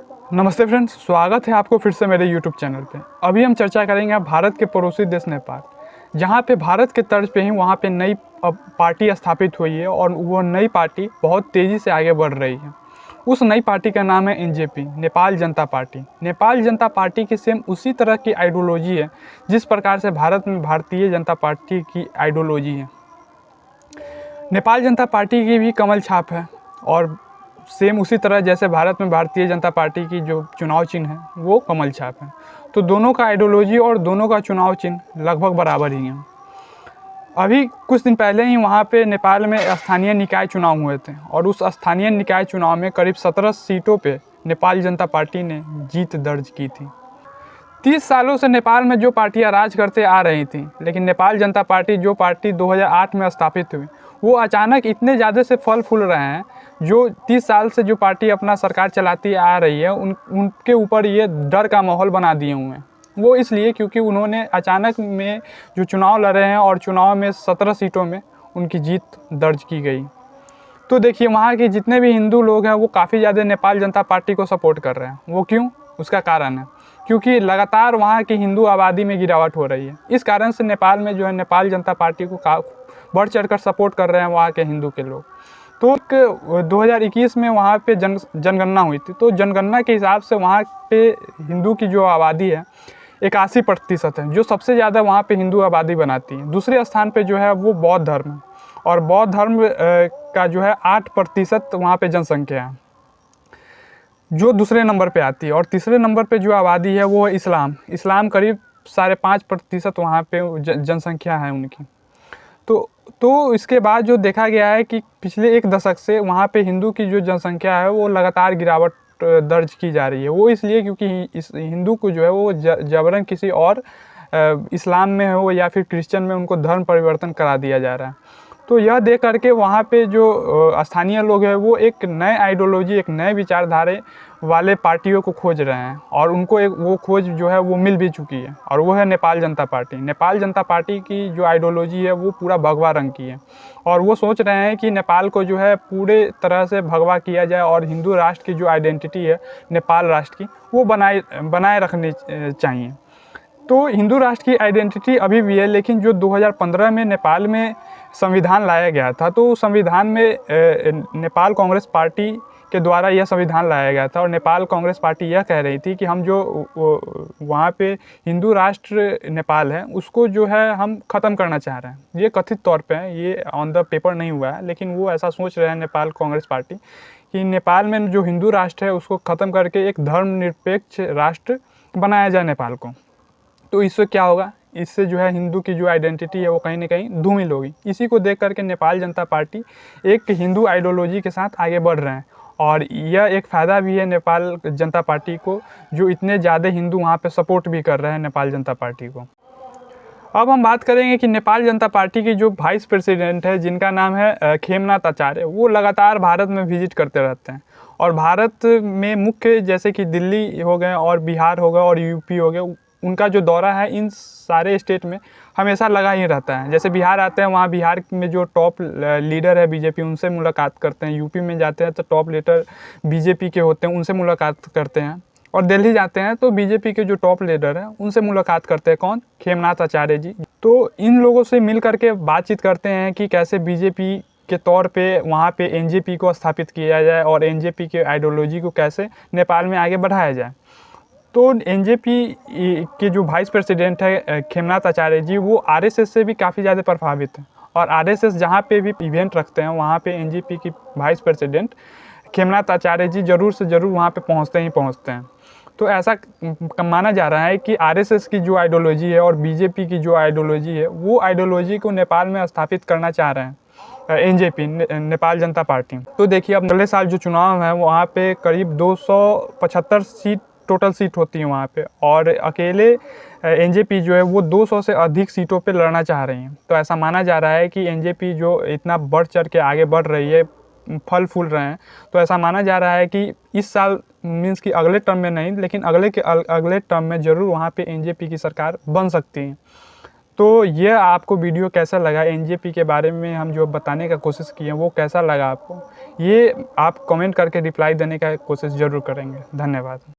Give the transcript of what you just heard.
नमस्ते फ्रेंड्स, स्वागत है आपको फिर से मेरे YouTube चैनल पे। अभी हम चर्चा करेंगे भारत के पड़ोसी देश नेपाल, जहाँ पे भारत के तर्ज पे ही वहाँ पे नई पार्टी स्थापित हुई है और वो नई पार्टी बहुत तेज़ी से आगे बढ़ रही है। उस नई पार्टी का नाम है NJP, नेपाल जनता पार्टी। नेपाल जनता पार्टी की सेम उसी तरह की आइडियोलॉजी है जिस प्रकार से भारत में भारतीय जनता पार्टी की आइडियोलॉजी है। नेपाल जनता पार्टी की भी कमल छाप है और सेम उसी तरह जैसे भारत में भारतीय जनता पार्टी की जो चुनाव चिन्ह है वो कमल छाप है। तो दोनों का आइडियोलॉजी और दोनों का चुनाव चिन्ह लगभग बराबर ही है। अभी कुछ दिन पहले ही वहाँ पे नेपाल में स्थानीय निकाय चुनाव हुए थे और उस स्थानीय निकाय चुनाव में करीब 17 सीटों पे नेपाल जनता पार्टी ने जीत दर्ज की थी। 30 सालों से नेपाल में जो पार्टियां राज करते आ रही थी, लेकिन नेपाल जनता पार्टी जो पार्टी 2008 में स्थापित हुई वो अचानक इतने ज़्यादा से फल फूल रहे हैं। जो 30 साल से जो पार्टी अपना सरकार चलाती आ रही है उनके ऊपर ये डर का माहौल बना दिए हुए हैं। वो इसलिए क्योंकि उन्होंने अचानक में जो चुनाव लड़े हैं और चुनाव में 17 सीटों में उनकी जीत दर्ज की गई। तो देखिए वहाँ के जितने भी हिंदू लोग हैं वो काफ़ी ज़्यादा नेपाल जनता पार्टी को सपोर्ट कर रहे हैं। वो क्यों? उसका कारण है क्योंकि लगातार वहाँ की हिंदू आबादी में गिरावट हो रही है। इस कारण से नेपाल में जो है नेपाल जनता पार्टी को बढ़ चढ़कर सपोर्ट कर रहे हैं वहाँ के हिंदू के लोग। तो 2021 में वहाँ पे जनगणना हुई थी। तो जनगणना के हिसाब से वहाँ पे हिंदू की जो आबादी है 81% है, जो सबसे ज़्यादा वहाँ पे हिंदू आबादी बनाती है। दूसरे स्थान पे जो है वो बौद्ध धर्म है और बौद्ध धर्म का जो है 8% वहाँ पे जनसंख्या है, जो दूसरे नंबर पे आती है। और तीसरे नंबर पे जो आबादी है वो है इस्लाम करीब 5.5% वहाँ पे जनसंख्या है उनकी। तो इसके बाद जो देखा गया है कि पिछले 1 दशक से वहाँ पे हिंदू की जो जनसंख्या है वो लगातार गिरावट दर्ज की जा रही है। वो इसलिए क्योंकि इस हिंदू को जो है वो जबरन किसी और इस्लाम में हो या फिर क्रिश्चियन में उनको धर्म परिवर्तन करा दिया जा रहा है। तो यह देख करके वहाँ पे जो स्थानीय लोग हैं वो एक नए आइडियोलॉजी, एक नए विचारधारे वाले पार्टियों को खोज रहे हैं और उनको एक वो खोज जो है वो मिल भी चुकी है और वो है नेपाल जनता पार्टी। नेपाल जनता पार्टी की जो आइडियोलॉजी है वो पूरा भगवा रंग की है और वो सोच रहे हैं कि नेपाल को जो है पूरे तरह से भगवा किया जाए और हिंदू राष्ट्र की जो आइडेंटिटी है नेपाल राष्ट्र की वो बनाए रखनी चाहिए। तो हिंदू राष्ट्र की आइडेंटिटी अभी भी है, लेकिन जो 2015 में नेपाल में संविधान लाया गया था तो संविधान में नेपाल कांग्रेस पार्टी के द्वारा यह संविधान लाया गया था और नेपाल कांग्रेस पार्टी यह कह रही थी कि हम जो वहाँ पे हिंदू राष्ट्र नेपाल है उसको जो है हम ख़त्म करना चाह रहे हैं। ये कथित तौर पे है, ये ऑन द पेपर नहीं हुआ है, लेकिन वो ऐसा सोच रहे हैं नेपाल कांग्रेस पार्टी कि नेपाल में जो हिंदू राष्ट्र है उसको ख़त्म करके एक धर्मनिरपेक्ष राष्ट्र बनाया जाए नेपाल को। तो इससे क्या होगा? इससे जो है हिंदू की जो आइडेंटिटी है वो कहीं ना कहीं धूमिल होगी। इसी को देख करके नेपाल जनता पार्टी एक हिंदू आइडियोलॉजी के साथ आगे बढ़ रहे हैं और यह एक फ़ायदा भी है नेपाल जनता पार्टी को, जो इतने ज़्यादा हिंदू वहाँ पे सपोर्ट भी कर रहे हैं नेपाल जनता पार्टी को। अब हम बात करेंगे कि नेपाल जनता पार्टी की जो वाइस प्रेसिडेंट है जिनका नाम है खेमनाथ आचार्य, वो लगातार भारत में विजिट करते रहते हैं और भारत में मुख्य जैसे कि दिल्ली हो गए और बिहार हो गया और यूपी हो गया, उनका जो दौरा है इन सारे स्टेट में हमेशा लगा ही रहता है। जैसे बिहार आते हैं, वहाँ बिहार में जो टॉप लीडर है बीजेपी उनसे मुलाकात करते हैं। यूपी में जाते हैं तो टॉप लीडर बीजेपी के होते हैं, उनसे मुलाकात करते हैं। और दिल्ली जाते हैं तो बीजेपी के जो टॉप लीडर हैं उनसे मुलाकात करते हैं। कौन? खेमनाथ आचार्य जी। तो इन लोगों से मिल करके बातचीत करते हैं कि कैसे बीजेपी के तौर पे वहाँ पे NJP को स्थापित किया जाए और NJP के आइडियोलॉजी को कैसे नेपाल में आगे बढ़ाया जाए। तो NJP के जो वाइस प्रेसिडेंट है खेमनाथ आचार्य जी, वो RSS से भी काफ़ी ज़्यादा प्रभावित हैं और RSS जहाँ पे भी इवेंट रखते हैं वहाँ पे NJP की वाइस प्रेसिडेंट खेमनाथ आचार्य जी ज़रूर से ज़रूर वहाँ पे पहुँचते हैं। तो ऐसा माना जा रहा है कि RSS की जो आइडियोलॉजी है और BJP की जो आइडियोलॉजी है वो आइडियोलॉजी को नेपाल में स्थापित करना चाह रहे हैं NJP, नेपाल जनता पार्टी। तो देखिए अब अगले साल जो चुनाव है वहाँ पे करीब 275 सीट टोटल सीट होती है वहाँ पे और अकेले NJP जो है वो 200 से अधिक सीटों पे लड़ना चाह रही हैं। तो ऐसा माना जा रहा है कि NJP जो इतना बढ़ चढ़ के आगे बढ़ रही है, फल फूल रहे हैं, तो ऐसा माना जा रहा है कि इस साल मीन्स कि अगले टर्म में नहीं लेकिन अगले टर्म में ज़रूर वहाँ पे NJP की सरकार बन सकती है। तो ये आपको वीडियो कैसा लगा? NJP के बारे में हम जो बताने का कोशिश किए वो कैसा लगा आपको? ये आप कमेंट करके रिप्लाई देने का कोशिश ज़रूर करेंगे। धन्यवाद।